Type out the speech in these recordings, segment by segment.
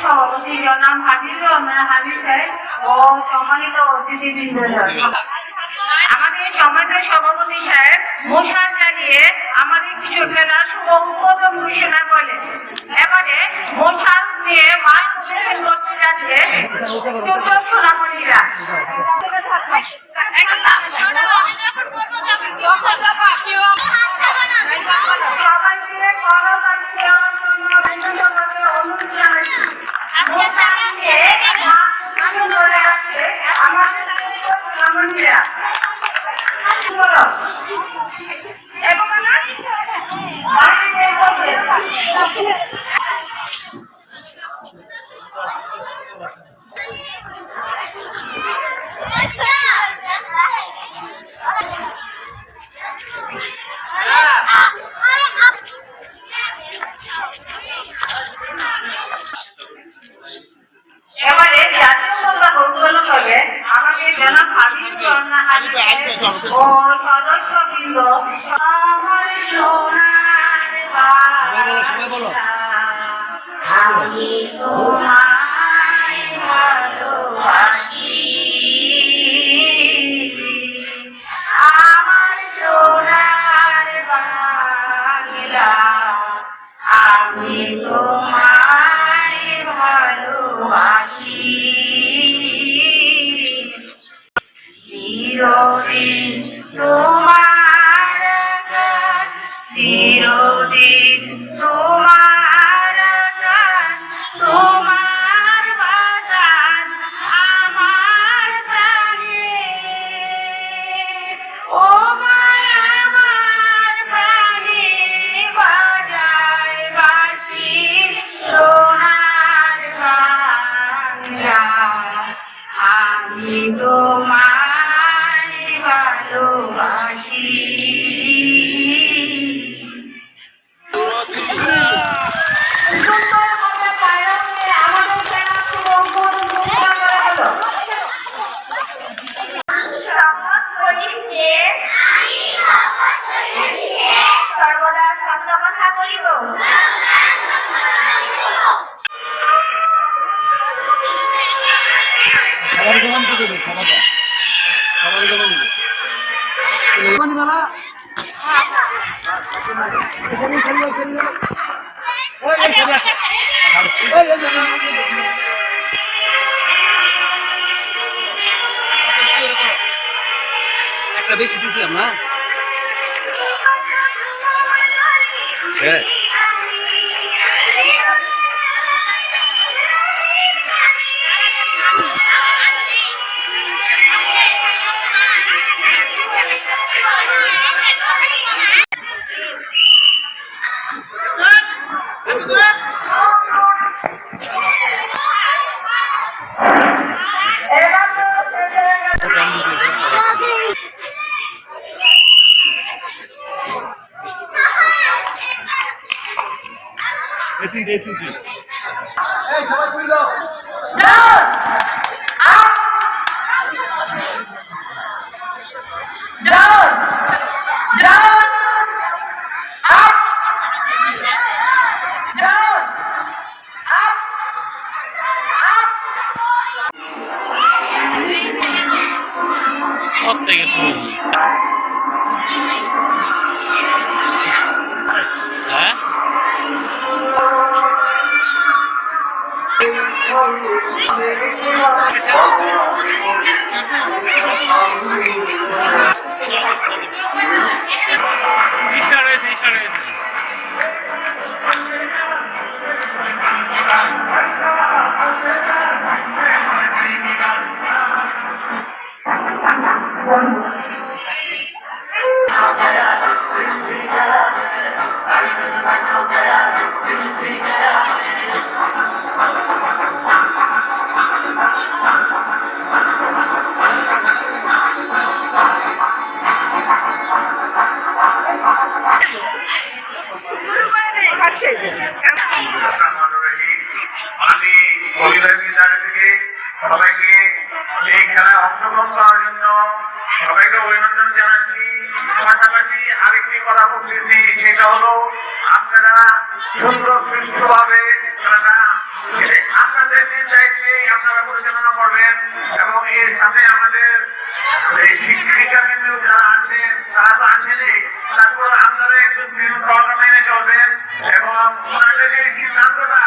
সভাপতি জনাব হাবিবুর রহমান হাবিব সাহেব ও সম্মানিত অতিথিবৃন্দ, আমাদের সমাজের সভাপতি সাহেব মোশার জানিয়ে আমাদের কিছু খেলার শুভ উদ্বোধন ঘোষণা করলেন। এবারে মোশাল নিয়ে মাঠ প্রদর্শন করতে যাচ্ছে সোনামণিরা। সবাই মিলে অনুরোধ জানাচ্ছি। এবারে জাতীয় পতাকা উত্তোলন করবে আমাদের জনাব হাবিবুর রহমান হাবিব ও সদস্যবৃন্দ। আমার সোনার বাংলা আমি তোমায় ভালোবাসি, আমার সোনার বাংলা আমি তোমায় ভালোবাসি, চিরদিন তোমার গান, চিরদিন তোমার গান, তোমার বাগান আমার প্রাণে, ও মায়া আমার প্রাণে বাজায় বাঁশি সোনার বাংলা আমি তোমায় ভালোবাসি। সর্বদা সত্য কথা বলিব, সবার দোকান থেকে দেবে, সবার দোকান একটা বেশি দিছিলাম না সে সবাই করে দাও। আমি আরেকটি কথা বলতেছি, সেটা হলো আপনারা সুন্দর সুষ্ঠুভাবে আপনাদের দায়িত্বে আপনারা পরিচালনা করবেন এবং এর সাথে আমাদের শিক্ষিকা কিন্তু যারা আছেন তারা তো আসেনি, তারপর আপনারা একটু শৃঙ্খলা মেনে চলবেন এবং ওনাদের যে সিদ্ধান্তটা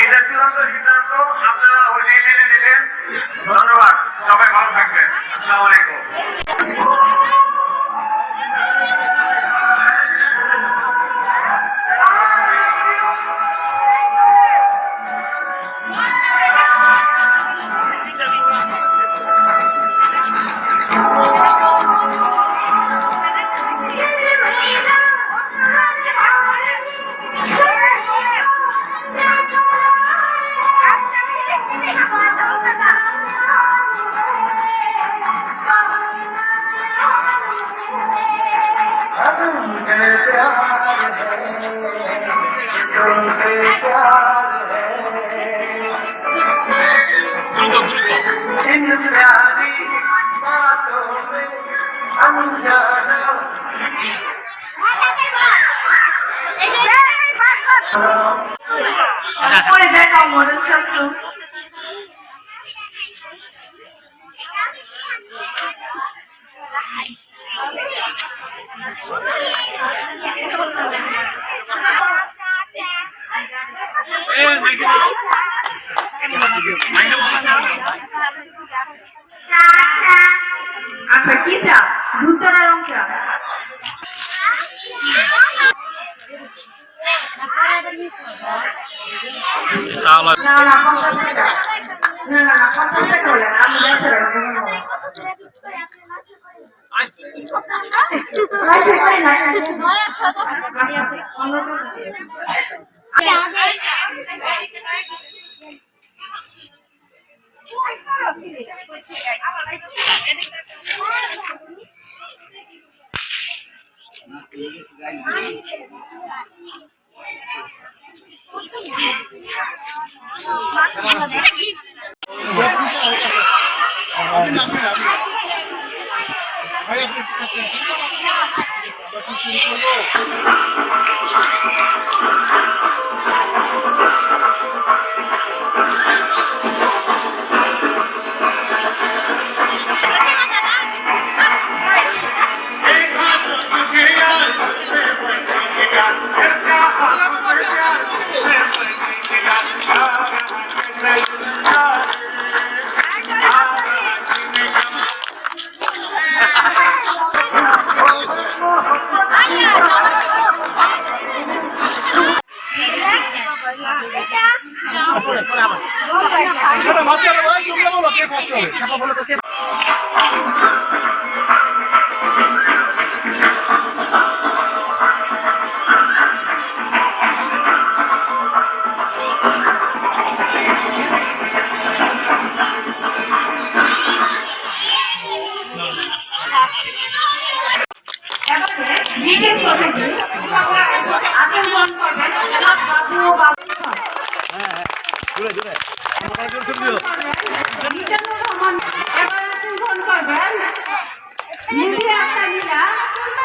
এটা চূড়ান্ত সিদ্ধান্ত আপনারা ওইটাই মেনে নেবেন। ধন্যবাদ, সবাই ভালো থাকবেন। আসসালামু আলাইকুম। পরে দেখাও মডেল ছাত্র আচ্ছা কি চা, দুধ চা না রং চা? না না 50 টাকা, না 50 টাকা বলে আমি দেখতে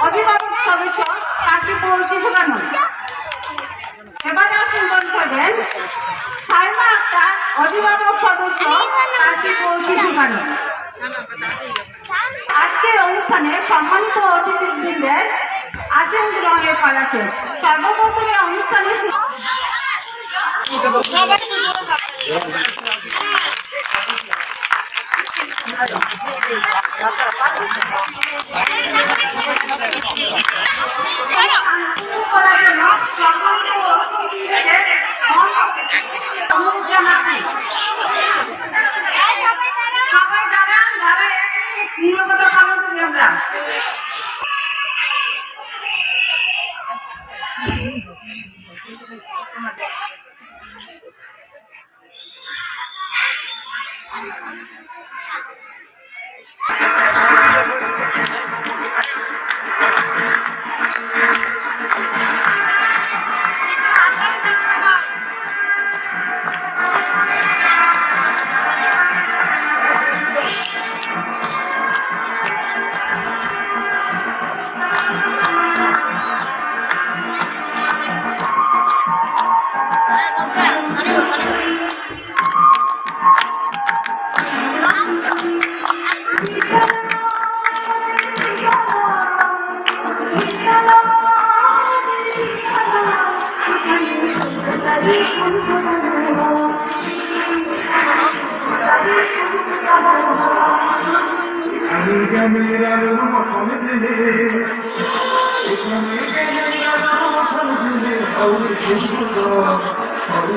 অভিভাবক সদস্য কাশীপুর শিশু কানন। এবারে আসন করবেন সাইমা আক্তার, অভিভাবক সদস্য কাশীপুর শিশু কানন। আজকের অনুষ্ঠানে সম্মানিত অতিথিবৃন্দের আসন গ্রহণের পালা আছে। সর্বপ্রথমে অনুষ্ঠানে করার জন্য সম্মানিত অতিথিবৃন্দের অনুরোধ জানাচ্ছি। সবাই দাঁড়ান, দাঁড়ায় নিরবতা পালন করি আমরা। জ্ঞানের আলোর মতন দিলে এখানে জ্ঞানের আলোর মতন দিলে হবে শিশুর হবে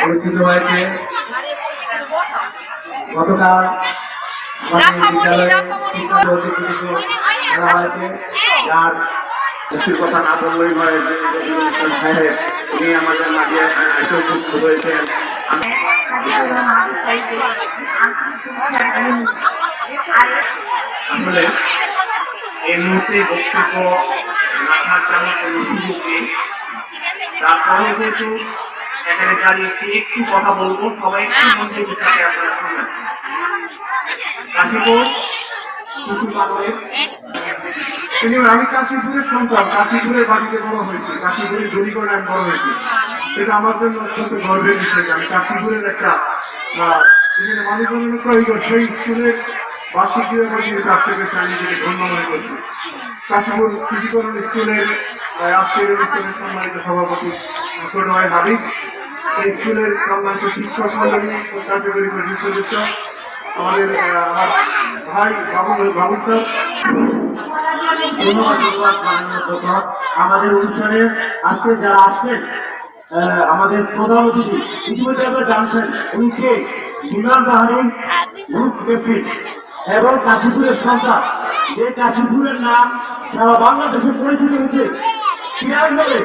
অনুষ্ঠিত হয়েছে গতকাল যার মুক্তির কথা না বললেই হয় তিনি আমাদের মাঝে উপস্থিত হয়েছেন। আসলে এই মুহূর্তে বক্তব্য রাখার তেমন কোনো সুযোগ নেই, তারপরেও যেহেতু এখানে দাঁড়িয়েছি একটু কথা বলবো, সবাই একটু মন্ত্রীর সাথে আপনারা শুনবেন। কাশীপুর শিশু পাগলের আমি কাশীপুরের সন্তান, কাশীপুরের বাড়িতে বড় হয়েছি, কাশীপুরের দড়িগড়ে আমি বড় হয়েছি। এটা আমার জন্য অত্যন্ত গর্বের বিষয়। আমি কাশীপুরের একটা মানুষ সেই স্কুলের বার্ষিক দিনের কাছ থেকে আমি নিজেকে ধন্য মনে করছি। কাশীপুর সিটিকরণ স্কুলের আজকের অনুষ্ঠানের সম্মানিত সভাপতি ছোট ভাই হাবিব, এই স্কুলের সম্মানিত শিক্ষক মন্ডলী কার্যকরী কমিটির সদস্য আমাদের আমার ভাই বাবু স্যার, আমাদের অনুষ্ঠানে আজকে যারা আসছেন আমাদের প্রধান অতিথি ইতিমধ্যে আপনারা জানছেন উনি কে বিমান বাহিনী গ্রুপ ক্যাপ্টেন এবং কাশীপুরের সন্তান, যে কাশীপুরের নাম সারা বাংলাদেশে পরিচিত হয়েছে সিরাজগঞ্জে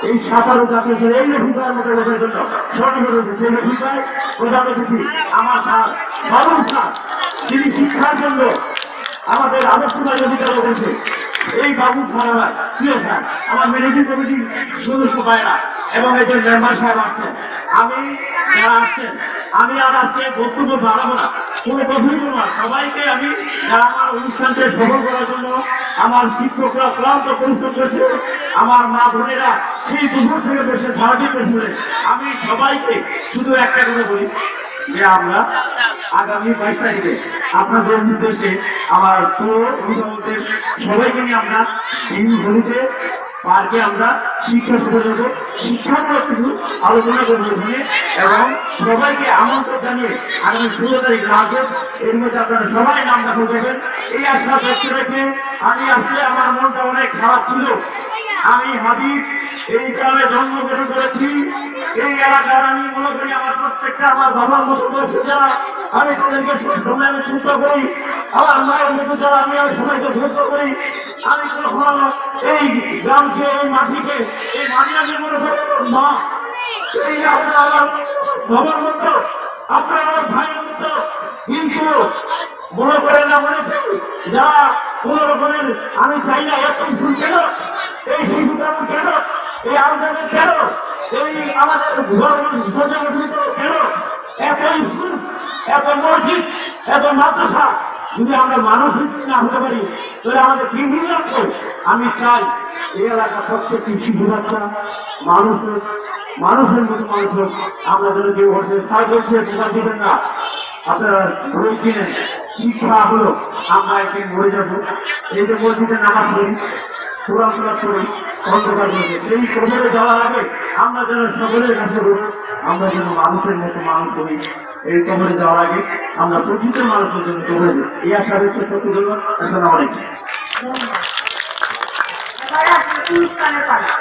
এই 17 গাছের এই রফিকার মতো লোকের জন্য স্বর্ণিত হয়েছে। সেই রফিকায় প্রধান অতিথি আমার স্যার বাবু স্যার, তিনি শিক্ষার জন্য আমাদের আদর্শবাদী অধিকার করেছে। এই বাবু স্যার প্রিয় স্যার, আমার ম্যানেজিং কমিটির সদস্য ভাইরা এবং একজন মেম্বার সাহেব আসছেন, আমি যারা আসছেন, আমি আর আজকে বক্তব্য বাড়াবো না, কোনো কথাই বলবো না। সবাইকে আমি যারা আমার অনুষ্ঠানকে সফল করার জন্য আমার শিক্ষকরা ক্লান্ত পরিশ্রম করেছে, আমার মা বোনেরা সেই দুপুর থেকে বসে সারাদিন বসে, আমি সবাইকে শুধু একটা কথা বলি যে আমরা আগামী 22 তারিখে আপনাদের নির্দেশে আমার পুরো অভিভাবকদের সবাইকে নিয়ে আমরা এই হোলিতে পার্কে আমরা শিক্ষা শুরু দেবো, শিক্ষার কিছু আলোচনা করবো এখানে এবং সবাইকে আমন্ত্রণ জানিয়ে আগামী 16 তারিখ রাতে এর মধ্যে আপনারা সবাই নাম দাখিল করবেন এই আশা ব্যক্ত রেখে আমি আসলে আমার মনটা অনেক খারাপ ছিল। আমি হাবিব এই গ্রামে জন্মগ্রহণ করেছি, এই এলাকার আমি মনে করি আমার প্রত্যেকটা আমার বাবার মতো বয়সে যারা আমি তাদেরকে সবসময় আমি ছোট করি, আমার মায়ের মতো যারা আমি আর সবাইকে ছোট করি। আমি কখনো এই গ্রামকে এই মাটিকে এই মাটি আমি মনে করি মা, এই আপনার আমার বাবার মতো আপনার আমার ভাইয়ের মতো, কিন্তু মনে করেন না মনে যারা কোন রকমের আমি চাই না এত স্কুল কেন, এই শিশু কেমন কেন, এই আন্দোলন কেন, এই আমাদের সচেতন কেন, এত স্কুল এত মসজিদ এত মাদ্রাসা যদি আমরা মানুষ না হতে পারি তাহলে আমাদের বিভিন্ন আছে। আমি চাই এই এলাকার প্রত্যেকটি শিশু বাচ্চা মানুষের মতো মানুষ হোক। আমরা যেন কেউ বলছে সাইকেল ছেড়ে দিবেন না, আপনারা বই কিনে শিক্ষা হলো আমরা একদিন মরে যাবো। এই যে মসজিদে নামাজ পড়ি, কোরআন ক্লাস করি, অন্ধকার করি, সেই কবরে যাওয়ার আগে আমরা যেন সকলের কাছে বলি আমরা যেন মানুষের মতো মানুষ করি। এই কবরে যাওয়ার আগে আমরা প্রকৃত মানুষের জন্য কবরে যাই। এই আশা ব্যক্ত সত্যি ধন্যবাদ। আসসালামু আলাইকুম। এবারে আপনি পুরস্কারের পালা।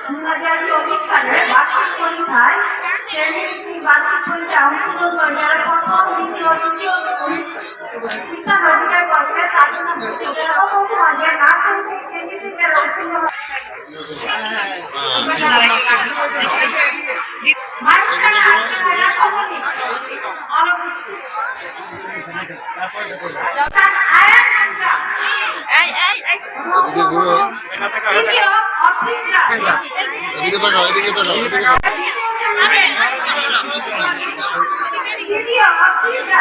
2024 সালে বার্ষিক পরীক্ষায় শ্রেণীভিত্তিক বার্ষিক পরীক্ষায় অংশগ্রহণ করে যারা প্রথম, দ্বিতীয়, তৃতীয় স্থান অধিকার করেছে তার জন্য সর্বপ্রথমে নার্সারি থেকে কেজি যারা উত্তীর্ণ মানুষের আত্মীয়রা খবরই অনুপস্থিত। আয়াত দ্বিতীয় অফিসা এদিকে তাকাও, এদিকে তাকাও, এদিকে তাকাও। দ্বিতীয় অফিসা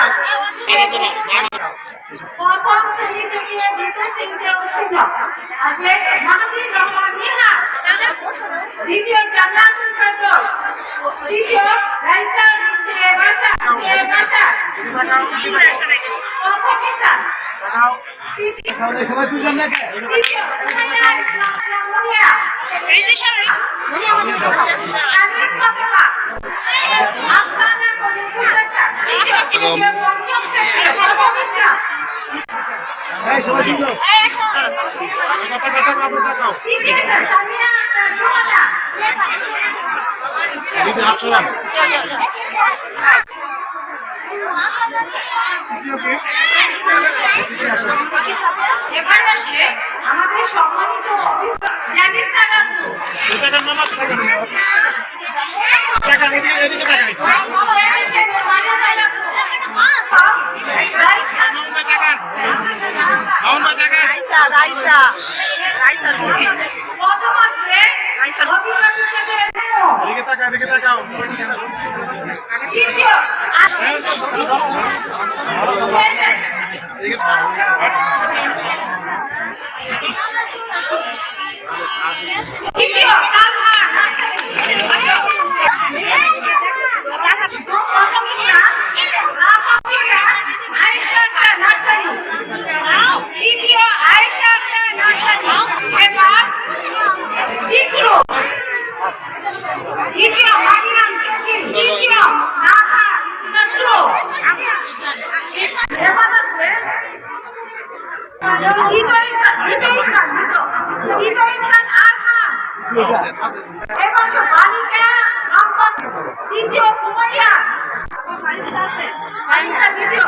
প্রথম শ্রেণী থেকে দ্বিতীয় শ্রেণীতে উত্তীর্ণ আছে মাহমুদুর রহমান মিহা, দ্বিতীয় জান্নাতুল ফেরদৌস, তৃতীয় রাইসা বাসা প্রথম স্থান, তৃতীয় সবাই তুলবেন না কে? সুমাইয়া ইসলাম মুনিয়া, আনিস ফাতেমা, আফসানা কলিমুল্লাহ, তৃতীয় পঞ্চম শ্রেণী প্রথম স্থান, এই সবাই তুলো। তৃতীয় স্থান সামিয়া আক্তার জোহানা, এবার আসলে আমাদের সম্মানিত জানিস সালামু প্রথম আসলে অভিভাবকদের এদিকে তাকাও, এদিকে তাকাও। তৃতীয় তৃতীয় তালহা নার্সারি, প্রথম স্থান আয়েশা আক্তার নার্সারি, তৃতীয় আয়েশা আক্তার নার্সারি। এবার জিক্রু, তৃতীয় মারিয়াম কেজি, তৃতীয় নাহা নাট্টু। এবার আসবে দ্বিতীয় স্থান আরহান, এবার বালিকা তৃতীয় সুমাইয়া, দ্বিতীয়